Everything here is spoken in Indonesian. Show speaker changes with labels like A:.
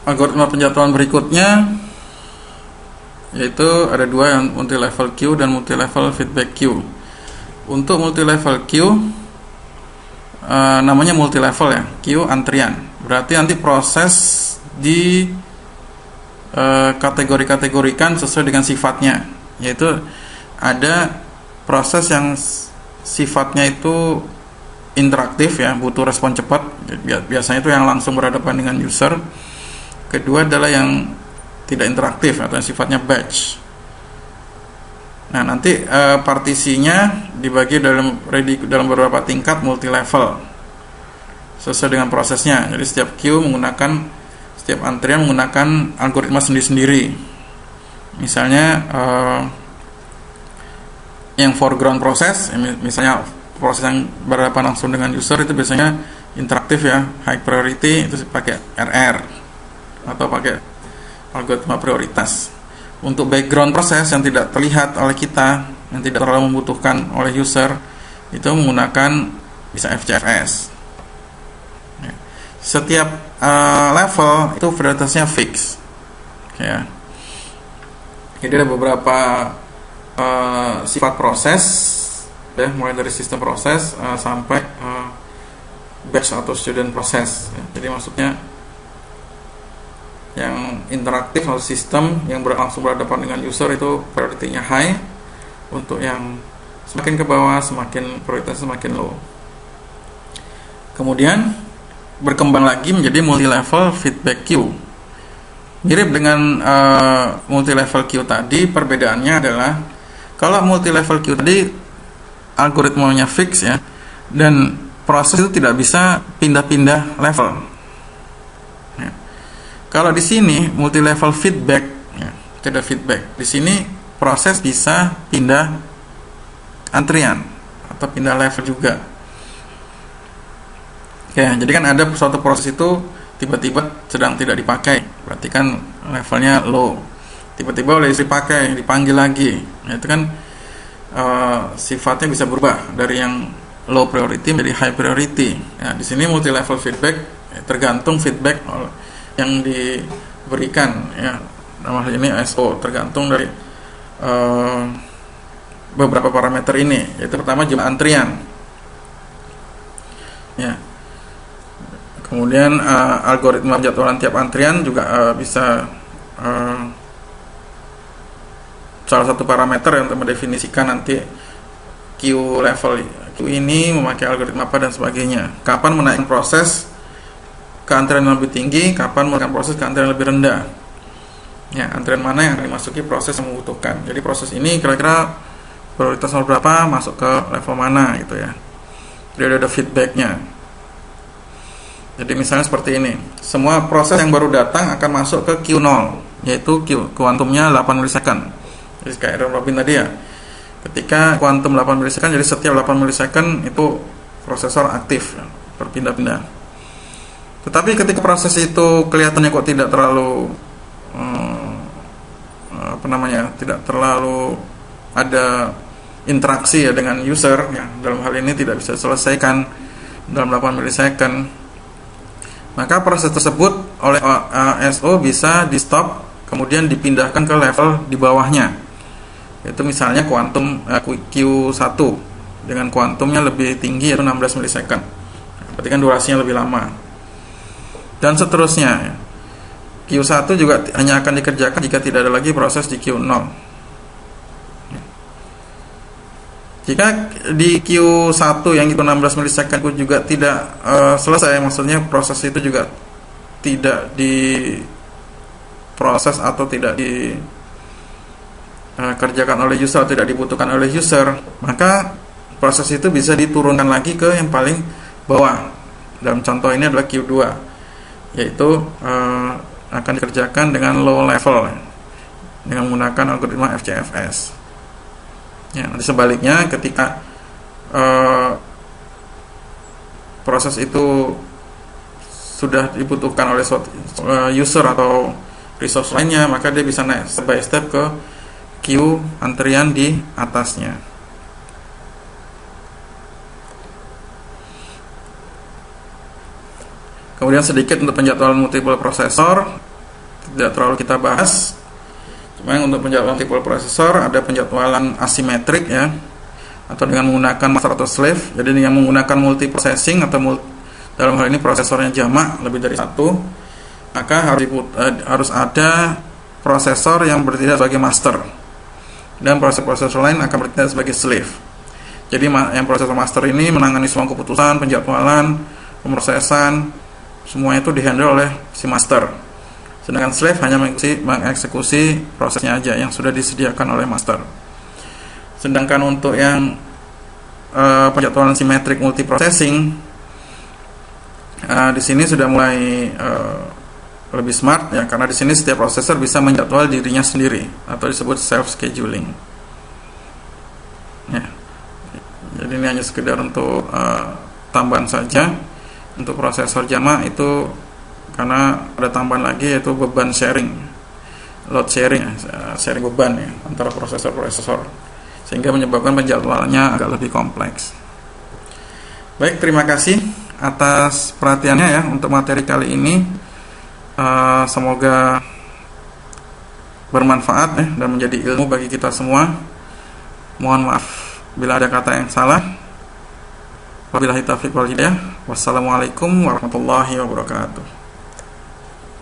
A: algoritma penjadwalan berikutnya yaitu ada dua, yang multi level queue dan multi level feedback queue. Untuk multi level queue namanya multi level ya, queue antrian. Berarti nanti proses di kategori-kategorikan sesuai dengan sifatnya, yaitu ada proses yang sifatnya itu interaktif ya, butuh respon cepat, biasanya itu yang langsung berhadapan dengan user. Kedua adalah yang tidak interaktif atau yang sifatnya batch. Nah, nanti partisinya dibagi dalam beberapa tingkat multi level sesuai dengan prosesnya. Jadi setiap queue menggunakan, setiap antrian menggunakan algoritma sendiri-sendiri. Misalnya yang foreground proses, misalnya proses yang berhadapan langsung dengan user itu biasanya interaktif ya, high priority, itu pakai RR atau pakai algoritma prioritas. Untuk background proses yang tidak terlihat oleh kita, yang tidak terlalu membutuhkan oleh user, itu menggunakan bisa FCFS. Setiap level itu prioritasnya fix ya. Jadi ada beberapa sifat proses ya, mulai dari sistem proses sampai batch atau student proses ya. Jadi maksudnya yang interaktif atau sistem yang langsung berhadapan dengan user itu priority-nya high. Untuk yang semakin ke bawah, semakin prioritasnya semakin low. Kemudian berkembang lagi menjadi multi level feedback queue. Mirip dengan multi level queue tadi, perbedaannya adalah kalau multi level queue tadi algoritmanya fix ya, dan proses itu tidak bisa pindah-pindah level. Ya. Kalau di sini multi level feedback, ya, tidak feedback. Di sini proses bisa pindah antrian atau pindah level juga. Ya, jadi kan ada suatu proses itu tiba-tiba sedang tidak dipakai, berarti kan levelnya low. Tiba-tiba oleh dipakai, dipanggil lagi. Nah, itu kan sifatnya bisa berubah dari yang low priority menjadi high priority. Ya, di sini multi level feedback tergantung feedback yang diberikan ya, nama ini SO, tergantung dari beberapa parameter ini, yaitu pertama jumlah antrian ya, kemudian algoritma jadwalan tiap antrian juga bisa salah satu parameter yang untuk mendefinisikan nanti queue level queue ini memakai algoritma apa dan sebagainya. Kapan menaikkan proses ke antrian yang lebih tinggi, kapan menaikkan proses ke antrian yang lebih rendah. Ya, antrian mana yang akan dimasuki proses yang membutuhkan. Jadi proses ini kira-kira prioritas nomor berapa, masuk ke level mana gitu ya. Jadi ada feedbacknya. Jadi misalnya seperti ini, semua proses yang baru datang akan masuk ke Q0, yaitu kuantumnya 8 milisecond. Jadi kayak Robin tadi ya, ketika kuantum 8 milisecond, jadi setiap 8 milisecond itu prosesor aktif ya, berpindah-pindah. Tetapi ketika proses itu kelihatannya kok tidak terlalu tidak terlalu ada interaksi ya dengan user ya, dalam hal ini tidak bisa diselesaikan dalam 8 milisecond, maka proses tersebut oleh SO bisa di stop, kemudian dipindahkan ke level di bawahnya, yaitu misalnya kuantum Q1 dengan kuantumnya lebih tinggi, yaitu 16 milisecond. Berarti kan durasinya lebih lama. Dan seterusnya, Q1 juga hanya akan dikerjakan jika tidak ada lagi proses di Q0. Jika di Q1 yang itu 16 milisecond juga tidak selesai, maksudnya proses itu juga tidak diproses atau tidak dikerjakan oleh user, atau tidak dibutuhkan oleh user, maka proses itu bisa diturunkan lagi ke yang paling bawah. Dalam contoh ini adalah Q2, yaitu akan dikerjakan dengan low level dengan menggunakan algoritma FCFS. Ya, nanti sebaliknya ketika proses itu sudah dibutuhkan oleh user atau resource lainnya, maka dia bisa naik step by step ke queue antrian di atasnya. Kemudian sedikit untuk penjadwalan multiple prosesor. tidak terlalu kita bahas. Cuma untuk penjadwalan multiple prosesor ada penjadwalan asimetrik ya, atau dengan menggunakan master atau slave. Jadi dengan menggunakan multiprocessing atau dalam hal ini prosesornya jamak lebih dari satu, maka harus ada prosesor yang bertindak sebagai master dan prosesor lain akan bertindak sebagai slave. Jadi yang prosesor master ini menangani semua keputusan, penjadwalan, pemrosesan, semuanya itu dihandle oleh si master. Sedangkan slave hanya mengeksekusi prosesnya aja yang sudah disediakan oleh master. Sedangkan untuk yang penjadwalan simetrik multiprocessing, di sini sudah mulai lebih smart ya, karena di sini setiap prosesor bisa menjadwal dirinya sendiri atau disebut self scheduling. Ya. Jadi ini hanya sekedar untuk tambahan saja. Untuk prosesor jamak itu karena ada tambahan lagi, yaitu beban sharing, load sharing, sharing beban ya, antara prosesor, sehingga menyebabkan penjadwalannya agak lebih kompleks. Baik, terima kasih atas perhatiannya ya untuk materi kali ini. Semoga bermanfaat ya, dan menjadi ilmu bagi kita semua. Mohon maaf bila ada kata yang salah. Wabillahi taufiq wal hidayah. Wassalamualaikum warahmatullahi wabarakatuh.